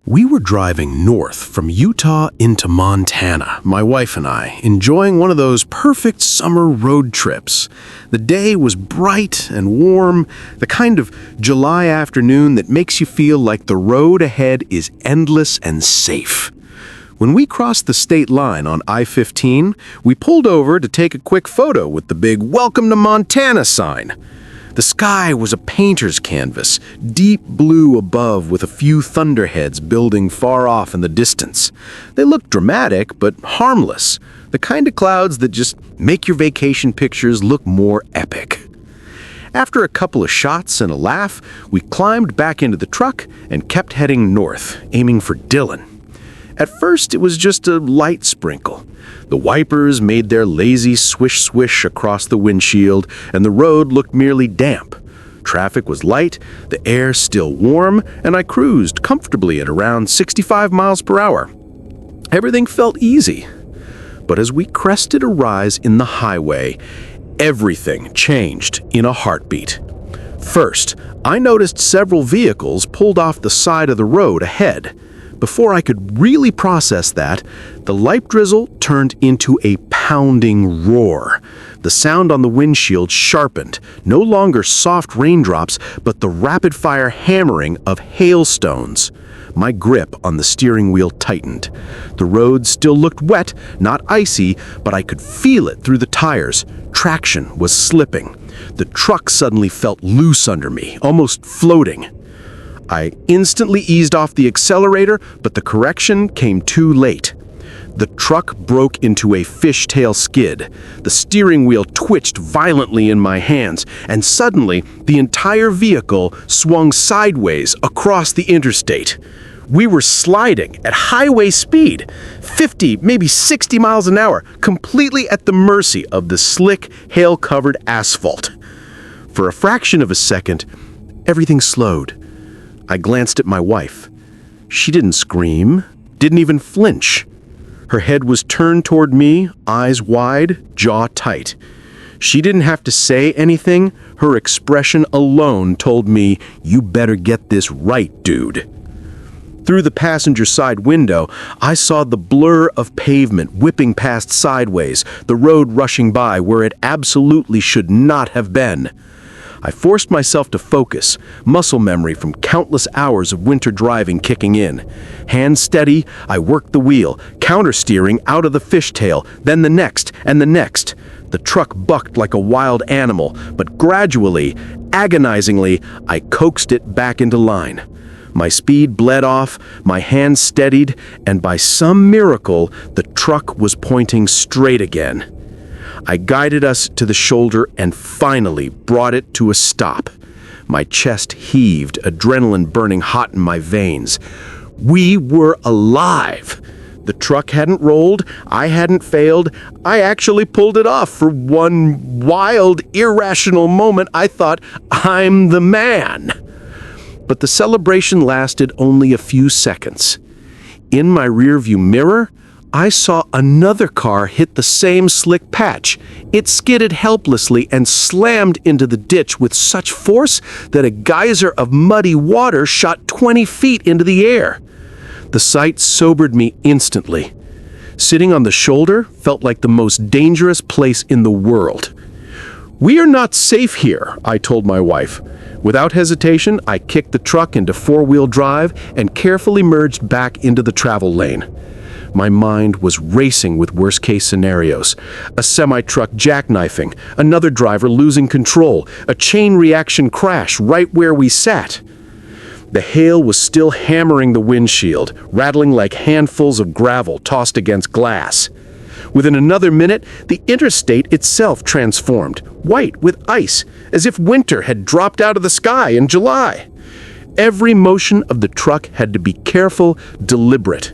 We were driving north from Utah into Montana, my wife and I, enjoying one of those perfect summer road trips. The day was bright and warm, the kind of July afternoon that makes you feel like the road ahead is endless and safe. When we crossed the state line on I-15, we pulled over to take a quick photo with the big "Welcome to Montana" sign. The sky was a painter's canvas, deep blue above with a few thunderheads building far off in the distance. They looked dramatic, but harmless, the kind of clouds that just make your vacation pictures look more epic. After a couple of shots and a laugh, we climbed back into the truck and kept heading north, aiming for Dillon. At first, it was just a light sprinkle. The wipers made their lazy swish-swish across the windshield, and the road looked merely damp. Traffic was light, the air still warm, and I cruised comfortably at around 65 miles per hour. Everything felt easy. But as we crested a rise in the highway, everything changed in a heartbeat. First, I noticed several vehicles pulled off the side of the road ahead. Before I could really process that, the light drizzle turned into a pounding roar. The sound on the windshield sharpened, no longer soft raindrops, but the rapid-fire hammering of hailstones. My grip on the steering wheel tightened. The road still looked wet, not icy, but I could feel it through the tires. Traction was slipping. The truck suddenly felt loose under me, almost floating. I instantly eased off the accelerator, but the correction came too late. The truck broke into a fishtail skid. The steering wheel twitched violently in my hands, and suddenly the entire vehicle swung sideways across the interstate. We were sliding at highway speed, 50, maybe 60 miles an hour, completely at the mercy of the slick, hail-covered asphalt. For a fraction of a second, everything slowed. I glanced at my wife. She didn't scream, didn't even flinch. Her head was turned toward me, eyes wide, jaw tight. She didn't have to say anything. Her expression alone told me, "You better get this right, dude." Through the passenger side window, I saw the blur of pavement whipping past sideways, the road rushing by where it absolutely should not have been. I forced myself to focus, muscle memory from countless hours of winter driving kicking in. Hands steady, I worked the wheel, counter-steering out of the fishtail, then the next and the next. The truck bucked like a wild animal, but gradually, agonizingly, I coaxed it back into line. My speed bled off, my hands steadied, and by some miracle, the truck was pointing straight again. I guided us to the shoulder and finally brought it to a stop. My chest heaved, adrenaline burning hot in my veins. We were alive. The truck hadn't rolled, I hadn't failed. I actually pulled it off. For one wild, irrational moment, I thought, I'm the man. But the celebration lasted only a few seconds. In my rearview mirror, I saw another car hit the same slick patch. It skidded helplessly and slammed into the ditch with such force that a geyser of muddy water shot 20 feet into the air. The sight sobered me instantly. Sitting on the shoulder felt like the most dangerous place in the world. "We are not safe here," I told my wife. Without hesitation, I kicked the truck into four-wheel drive and carefully merged back into the travel lane. My mind was racing with worst-case scenarios. A semi-truck jackknifing, another driver losing control, a chain reaction crash right where we sat. The hail was still hammering the windshield, rattling like handfuls of gravel tossed against glass. Within another minute, the interstate itself transformed, white with ice, as if winter had dropped out of the sky in July. Every motion of the truck had to be careful, deliberate.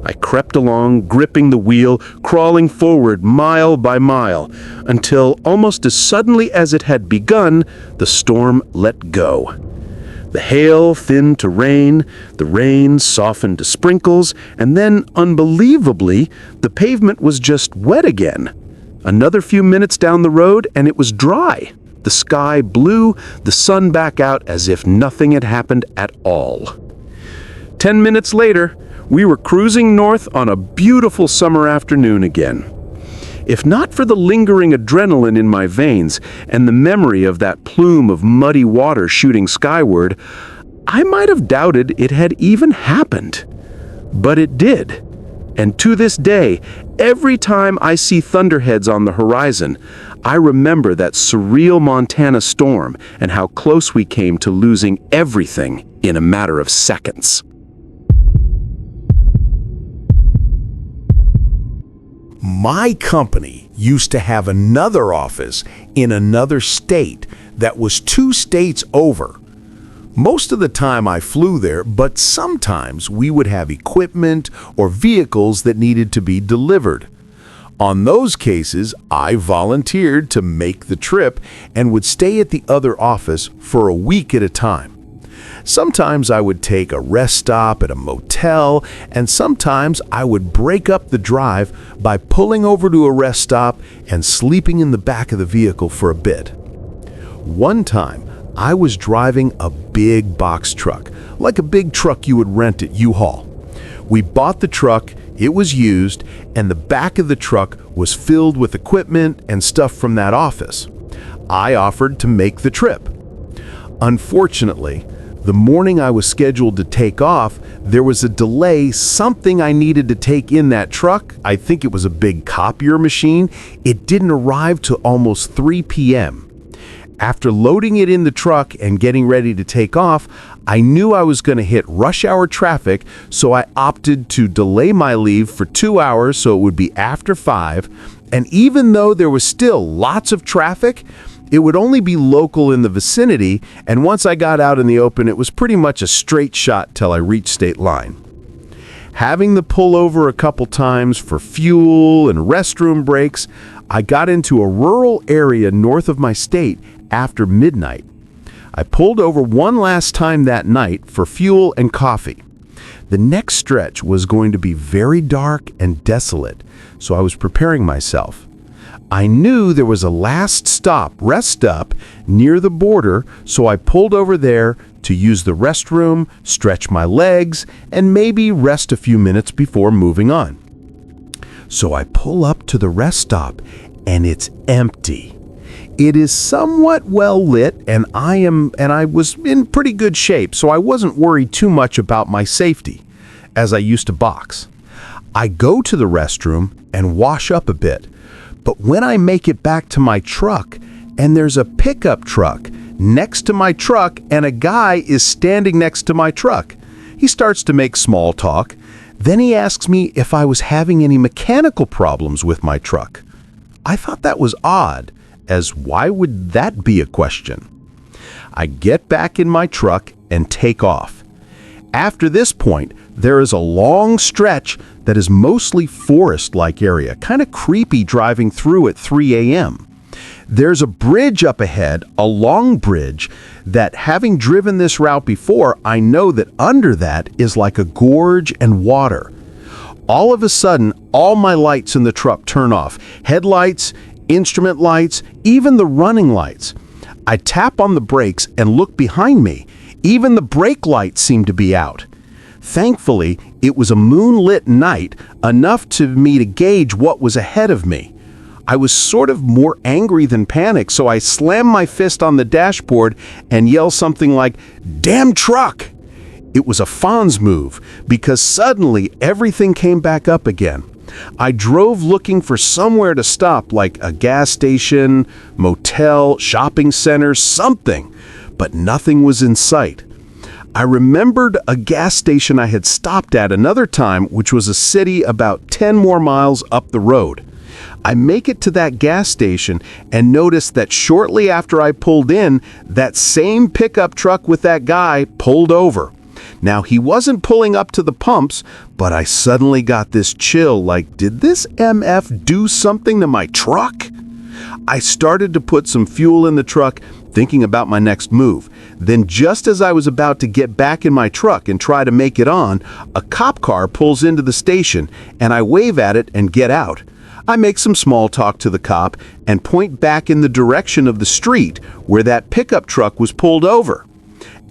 I crept along, gripping the wheel, crawling forward mile by mile, until almost as suddenly as it had begun, the storm let go. The hail thinned to rain, the rain softened to sprinkles, and then, unbelievably, the pavement was just wet again. Another few minutes down the road, and it was dry. The sky blue, the sun back out as if nothing had happened at all. 10 minutes later, we were cruising north on a beautiful summer afternoon again. If not for the lingering adrenaline in my veins and the memory of that plume of muddy water shooting skyward, I might have doubted it had even happened. But it did. And to this day, every time I see thunderheads on the horizon, I remember that surreal Montana storm and how close we came to losing everything in a matter of seconds. My company used to have another office in another state that was 2 states over. Most of the time I flew there, but sometimes we would have equipment or vehicles that needed to be delivered. On those cases, I volunteered to make the trip and would stay at the other office for a week at a time. Sometimes I would take a rest stop at a motel, and sometimes I would break up the drive by pulling over to a rest stop and sleeping in the back of the vehicle for a bit. One time, I was driving a big box truck, like a big truck you would rent at U-Haul. We bought the truck, it was used, and the back of the truck was filled with equipment and stuff from that office. I offered to make the trip. Unfortunately, the morning I was scheduled to take off, there was a delay, something I needed to take in that truck. I think it was a big copier machine. It didn't arrive till almost 3 p.m. After loading it in the truck and getting ready to take off, I knew I was going to hit rush hour traffic, so I opted to delay my leave for 2 hours so it would be after 5. And even though there was still lots of traffic, it would only be local in the vicinity, and once I got out in the open, it was pretty much a straight shot till I reached state line. Having to pull over a couple times for fuel and restroom breaks, I got into a rural area north of my state after midnight. I pulled over one last time that night for fuel and coffee. The next stretch was going to be very dark and desolate, so I was preparing myself. I knew there was a last stop, rest stop, near the border, so I pulled over there to use the restroom, stretch my legs, and maybe rest a few minutes before moving on. So I pull up to the rest stop, and it's empty. It is somewhat well lit, and I was in pretty good shape, so I wasn't worried too much about my safety, as I used to box. I go to the restroom and wash up a bit. But when I make it back to my truck, and there's a pickup truck next to my truck, and a guy is standing next to my truck, he starts to make small talk. Then he asks me if I was having any mechanical problems with my truck. I thought that was odd, as why would that be a question? I get back in my truck and take off. After this point, there is a long stretch that is mostly forest-like area, kind of creepy driving through at 3 a.m. There's a bridge up ahead, a long bridge, that having driven this route before, I know that under that is like a gorge and water. All of a sudden, all my lights in the truck turn off. Headlights, instrument lights, even the running lights. I tap on the brakes and look behind me. Even the brake lights seem to be out. Thankfully, it was a moonlit night, enough to me to gauge what was ahead of me. I was sort of more angry than panicked, so I slammed my fist on the dashboard and yelled something like, "Damn truck!" It was a Fonz move, because suddenly everything came back up again. I drove looking for somewhere to stop, like a gas station, motel, shopping center, something, but nothing was in sight. I remembered a gas station I had stopped at another time, which was a city about 10 more miles up the road. I make it to that gas station and notice that shortly after I pulled in, that same pickup truck with that guy pulled over. Now, he wasn't pulling up to the pumps, but I suddenly got this chill, like, did this MF do something to my truck? I started to put some fuel in the truck, thinking about my next move. Then just as I was about to get back in my truck and try to make it on, a cop car pulls into the station, and I wave at it and get out. I make some small talk to the cop and point back in the direction of the street where that pickup truck was pulled over.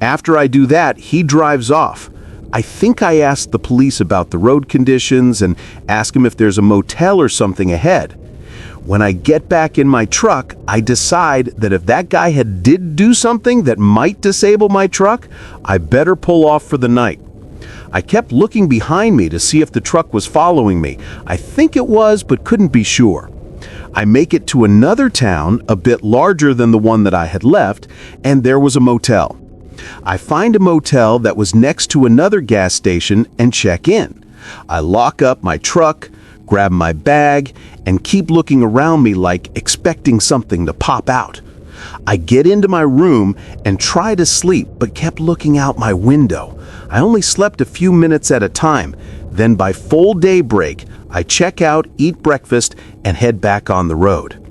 After I do that, he drives off. I think I asked the police about the road conditions and asked them if there's a motel or something ahead. When I get back in my truck, I decide that if that guy did do something that might disable my truck, I better pull off for the night. I kept looking behind me to see if the truck was following me. I think it was, but couldn't be sure. I make it to another town, a bit larger than the one that I had left, and there was a motel. I find a motel that was next to another gas station and check in. I lock up my truck, grab my bag, and keep looking around me like expecting something to pop out. I get into my room and try to sleep, but kept looking out my window. I only slept a few minutes at a time. Then by full daybreak, I check out, eat breakfast, and head back on the road.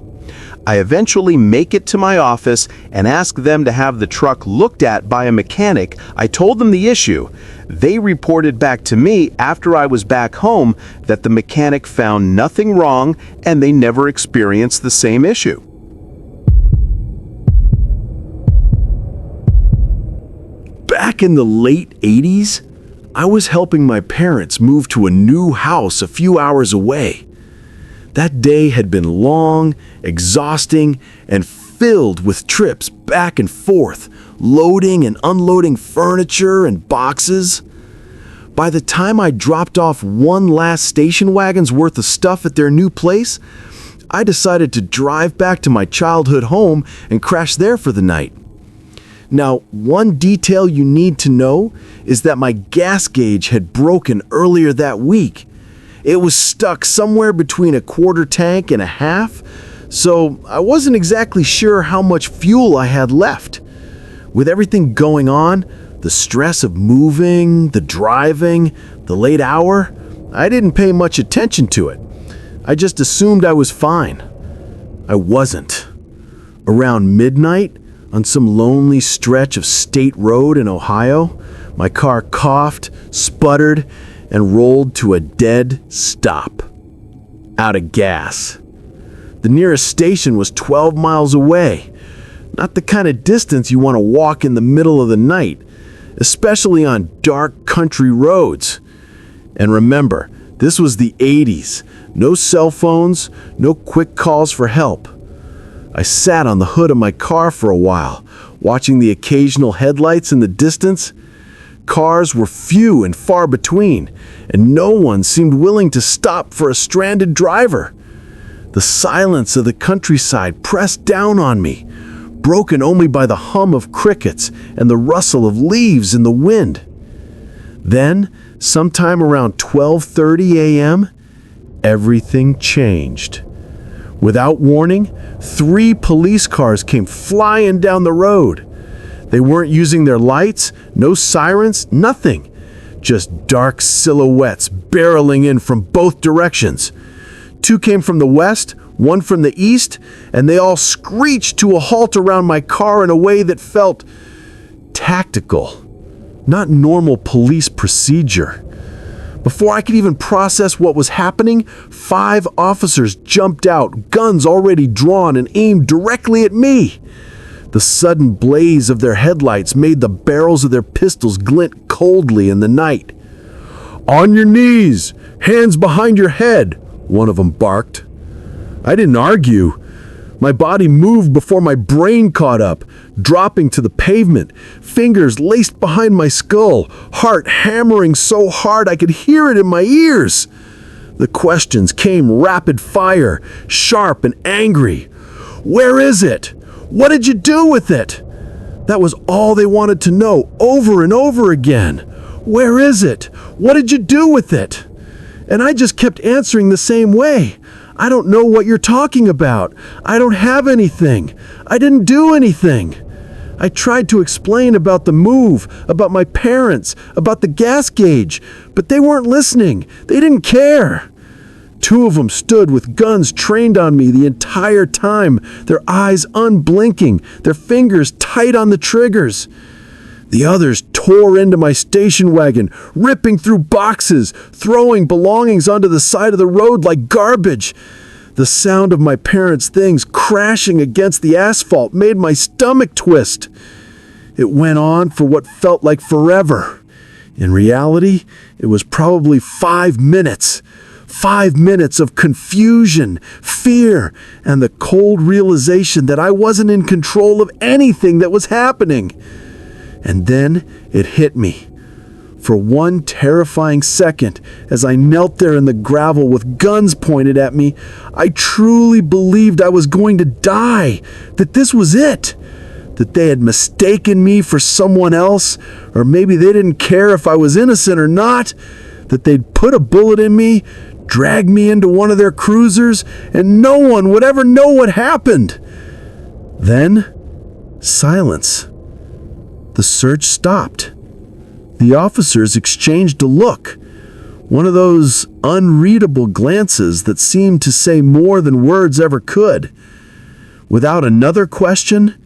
I eventually make it to my office and ask them to have the truck looked at by a mechanic. I told them the issue. They reported back to me after I was back home that the mechanic found nothing wrong and they never experienced the same issue. Back in the late 80s, I was helping my parents move to a new house a few hours away. That day had been long, exhausting, and filled with trips back and forth, loading and unloading furniture and boxes. By the time I dropped off one last station wagon's worth of stuff at their new place, I decided to drive back to my childhood home and crash there for the night. Now, one detail you need to know is that my gas gauge had broken earlier that week. It was stuck somewhere between a quarter tank and a half, so I wasn't exactly sure how much fuel I had left. With everything going on, the stress of moving, the driving, the late hour, I didn't pay much attention to it. I just assumed I was fine. I wasn't. Around midnight, on some lonely stretch of state road in Ohio, my car coughed, sputtered, and rolled to a dead stop. Out of gas. The nearest station was 12 miles away. Not the kind of distance you want to walk in the middle of the night, especially on dark country roads. And remember, this was the 80s. No cell phones, no quick calls for help. I sat on the hood of my car for a while, watching the occasional headlights in the distance. Cars were few and far between, and no one seemed willing to stop for a stranded driver. The silence of the countryside pressed down on me, broken only by the hum of crickets and the rustle of leaves in the wind. Then, sometime around 12:30 a.m., everything changed. Without warning, 3 police cars came flying down the road. They weren't using their lights, no sirens, nothing. Just dark silhouettes barreling in from both directions. 2 came from the west, 1 from the east, and they all screeched to a halt around my car in a way that felt tactical, not normal police procedure. Before I could even process what was happening, 5 officers jumped out, guns already drawn and aimed directly at me. The sudden blaze of their headlights made the barrels of their pistols glint coldly in the night. "On your knees! Hands behind your head!" one of them barked. I didn't argue. My body moved before my brain caught up, dropping to the pavement, fingers laced behind my skull, heart hammering so hard I could hear it in my ears. The questions came rapid fire, sharp and angry. "Where is it? What did you do with it?" That was all they wanted to know, over and over again. "Where is it? What did you do with it?" And I just kept answering the same way. "I don't know what you're talking about. I don't have anything. I didn't do anything." I tried to explain about the move, about my parents, about the gas gauge, but they weren't listening. They didn't care. 2 of them stood with guns trained on me the entire time, their eyes unblinking, their fingers tight on the triggers. The others tore into my station wagon, ripping through boxes, throwing belongings onto the side of the road like garbage. The sound of my parents' things crashing against the asphalt made my stomach twist. It went on for what felt like forever. In reality, it was probably 5 minutes. 5 minutes of confusion, fear, and the cold realization that I wasn't in control of anything that was happening. And then it hit me. For one terrifying second, as I knelt there in the gravel with guns pointed at me, I truly believed I was going to die, that this was it, that they had mistaken me for someone else, or maybe they didn't care if I was innocent or not, that they'd put a bullet in me, drag me into one of their cruisers, and no one would ever know what happened. Then, silence. The search stopped. The officers exchanged a look, one of those unreadable glances that seemed to say more than words ever could. Without another question,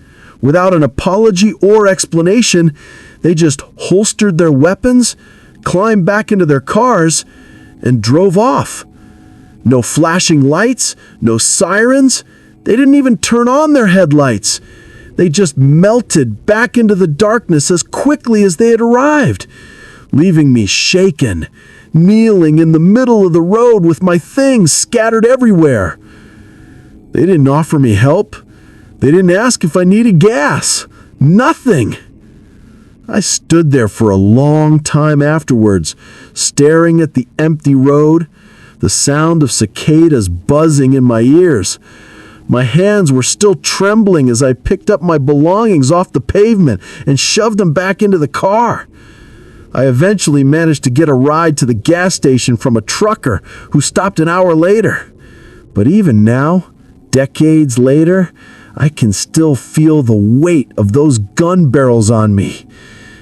without an apology or explanation, they just holstered their weapons, climbed back into their cars, and drove off. No flashing lights, no sirens. They didn't even turn on their headlights. They just melted back into the darkness as quickly as they had arrived, leaving me shaken, kneeling in the middle of the road with my things scattered everywhere. They didn't offer me help. They didn't ask if I needed gas. Nothing. I stood there for a long time afterwards, staring at the empty road, the sound of cicadas buzzing in my ears. My hands were still trembling as I picked up my belongings off the pavement and shoved them back into the car. I eventually managed to get a ride to the gas station from a trucker who stopped an hour later. But even now, decades later, I can still feel the weight of those gun barrels on me.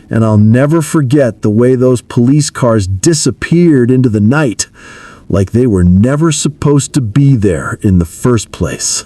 And I'll never forget the way those police cars disappeared into the night, like they were never supposed to be there in the first place.